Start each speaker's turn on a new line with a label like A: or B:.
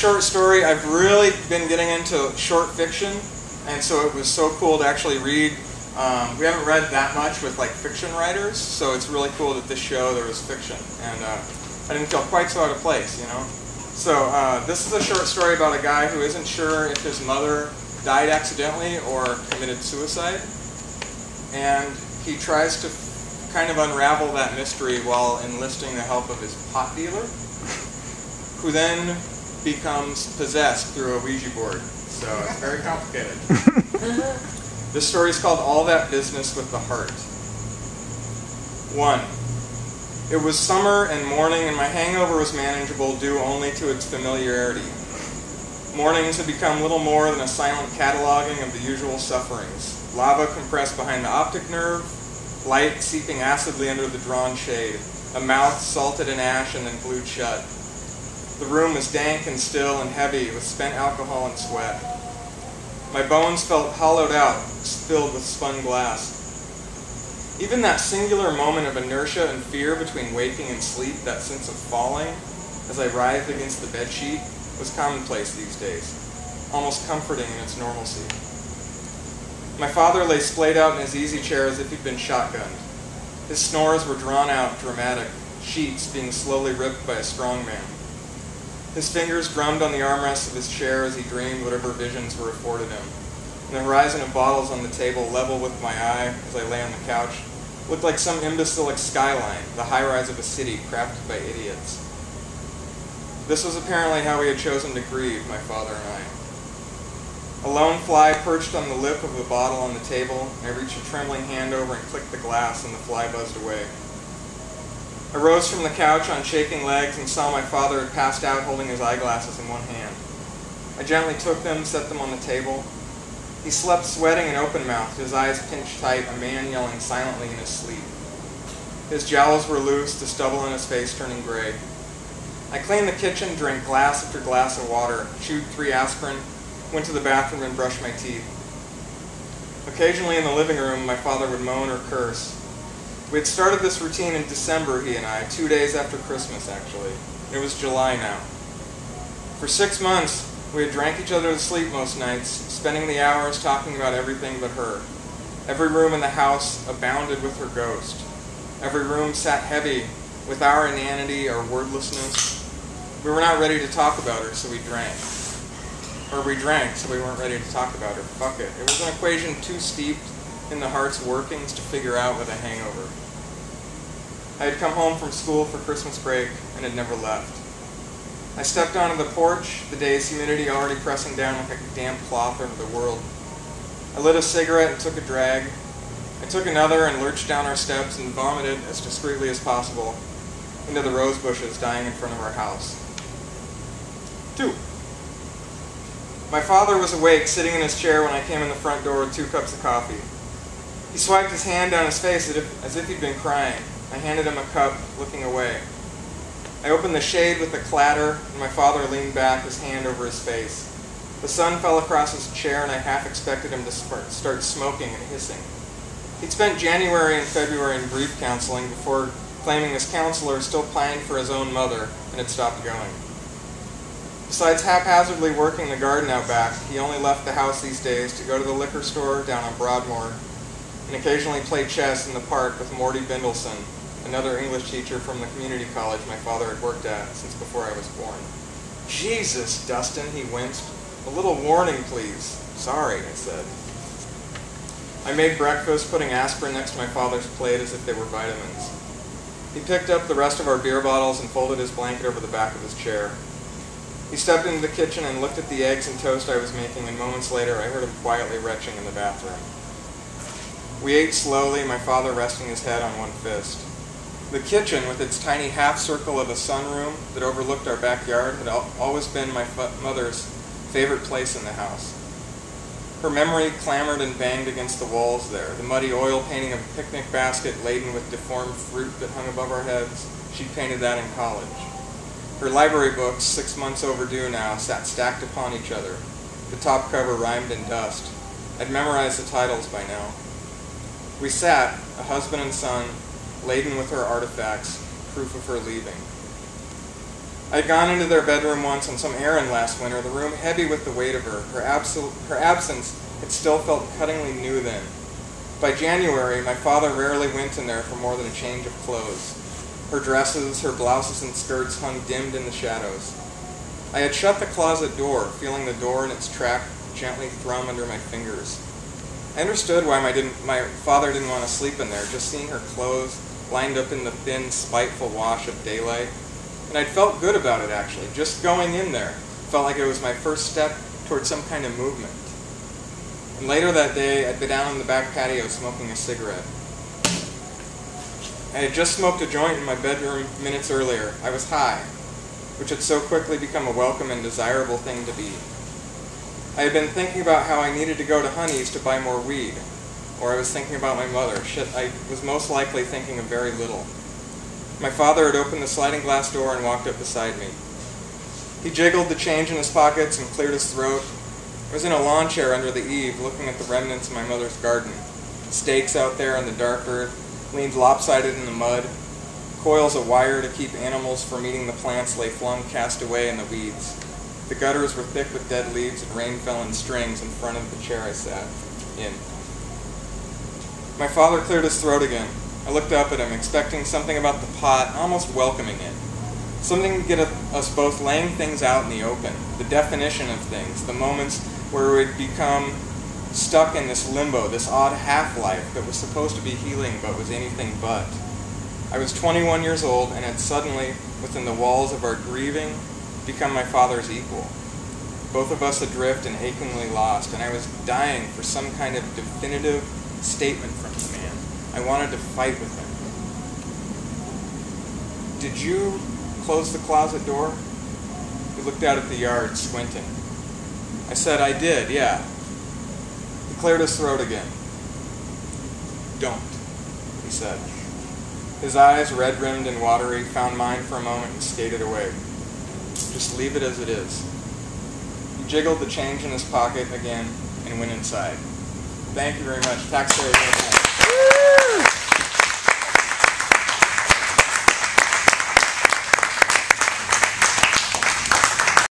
A: short story. I've really been getting into short fiction, and so it was so cool to actually read. We haven't read that much with like fiction writers, so it's really cool that this show there was fiction, and I didn't feel quite so out of place, you know. So this is a short story about a guy who isn't sure if his mother died accidentally or committed suicide, and he tries to kind of unravel that mystery while enlisting the help of his pot dealer, who then becomes possessed through a Ouija board. So it's very complicated. This story is called All That Business with the Heart. 1. It was summer and morning, and my hangover was manageable due only to its familiarity. Mornings had become little more than a silent cataloging of the usual sufferings. Lava compressed behind the optic nerve, light seeping acidly under the drawn shade, a mouth salted in ash and then glued shut. The room was dank and still and heavy with spent alcohol and sweat. My bones felt hollowed out, filled with spun glass. Even that singular moment of inertia and fear between waking and sleep, that sense of falling, as I writhed against the bedsheet, was commonplace these days, almost comforting in its normalcy. My father lay splayed out in his easy chair as if he'd been shotgunned. His snores were drawn out, dramatic, sheets being slowly ripped by a strong man. His fingers drummed on the armrests of his chair as he dreamed whatever visions were afforded him. And the horizon of bottles on the table, level with my eye as I lay on the couch, looked like some imbecilic skyline, the high-rise of a city crafted by idiots. This was apparently how we had chosen to grieve, my father and I. A lone fly perched on the lip of the bottle on the table, and I reached a trembling hand over and clicked the glass, and the fly buzzed away. I rose from the couch on shaking legs and saw my father had passed out holding his eyeglasses in one hand. I gently took them, set them on the table. He slept sweating and open-mouthed, his eyes pinched tight, a man yelling silently in his sleep. His jowls were loose, the stubble on his face turning gray. I cleaned the kitchen, drank glass after glass of water, chewed 3 aspirin, went to the bathroom and brushed my teeth. Occasionally in the living room, my father would moan or curse. We had started this routine in December, he and I, 2 days after Christmas, actually. It was July now. For 6 months, we had drank each other to sleep most nights, spending the hours talking about everything but her. Every room in the house abounded with her ghost. Every room sat heavy with our inanity, our wordlessness. We were not ready to talk about her, so we drank. Or we drank, so we weren't ready to talk about her. Fuck it. It was an equation too steeped in the heart's workings to figure out with a hangover. I had come home from school for Christmas break and had never left. I stepped onto the porch, the day's humidity already pressing down like a damp cloth over the world. I lit a cigarette and took a drag. I took another and lurched down our steps and vomited as discreetly as possible into the rose bushes dying in front of our house. 2. My father was awake, sitting in his chair when I came in the front door with 2 cups of coffee. He swiped his hand down his face as if he'd been crying. I handed him a cup, looking away. I opened the shade with a clatter, and my father leaned back, his hand over his face. The sun fell across his chair, and I half expected him to start smoking and hissing. He'd spent January and February in grief counseling before claiming his counselor still pined for his own mother and had stopped going. Besides haphazardly working the garden out back, he only left the house these days to go to the liquor store down on Broadmoor and occasionally play chess in the park with Morty Bindelson, another English teacher from the community college my father had worked at since before I was born. Jesus, Dustin, he winced. A little warning, please. Sorry, I said. I made breakfast, putting aspirin next to my father's plate as if they were vitamins. He picked up the rest of our beer bottles and folded his blanket over the back of his chair. He stepped into the kitchen and looked at the eggs and toast I was making, and moments later I heard him quietly retching in the bathroom. We ate slowly, my father resting his head on one fist. The kitchen, with its tiny half-circle of a sunroom that overlooked our backyard, had always been my mother's favorite place in the house. Her memory clamored and banged against the walls there, the muddy oil painting of a picnic basket laden with deformed fruit that hung above our heads. She'd painted that in college. Her library books, 6 months overdue now, sat stacked upon each other. The top cover rhymed in dust. I'd memorized the titles by now. We sat, a husband and son, laden with her artifacts, proof of her leaving. I had gone into their bedroom once on some errand last winter, the room heavy with the weight of her. Her absence had still felt cuttingly new then. By January, my father rarely went in there for more than a change of clothes. Her dresses, her blouses and skirts hung dimmed in the shadows. I had shut the closet door, feeling the door in its track gently thrum under my fingers. I understood why my father didn't want to sleep in there, just seeing her clothes lined up in the thin, spiteful wash of daylight. And I'd felt good about it, actually. Just going in there felt like it was my first step toward some kind of movement. And later that day, I'd been down on the back patio smoking a cigarette. I had just smoked a joint in my bedroom minutes earlier. I was high, which had so quickly become a welcome and desirable thing to be. I had been thinking about how I needed to go to Honey's to buy more weed, or I was thinking about my mother. Shit, I was most likely thinking of very little. My father had opened the sliding glass door and walked up beside me. He jiggled the change in his pockets and cleared his throat. I was in a lawn chair under the eave, looking at the remnants of my mother's garden. Stakes out there in the dark earth, leaned lopsided in the mud. Coils of wire to keep animals from eating the plants lay flung cast away in the weeds. The gutters were thick with dead leaves and rain fell in strings in front of the chair I sat in. My father cleared his throat again. I looked up at him, expecting something about the pot, almost welcoming it. Something to get us both laying things out in the open, the definition of things, the moments where we'd become stuck in this limbo, this odd half-life that was supposed to be healing but was anything but. I was 21 years old and had suddenly, within the walls of our grieving, become my father's equal. Both of us adrift and achingly lost, and I was dying for some kind of definitive statement from the man. I wanted to fight with him. Did you close the closet door? He looked out at the yard, squinting. I said, I did, yeah. He cleared his throat again. Don't, he said. His eyes, red-rimmed and watery, found mine for a moment and skated away. Just leave it as it is. He jiggled the change in his pocket again and went inside. Thank you very much. Taxpayers.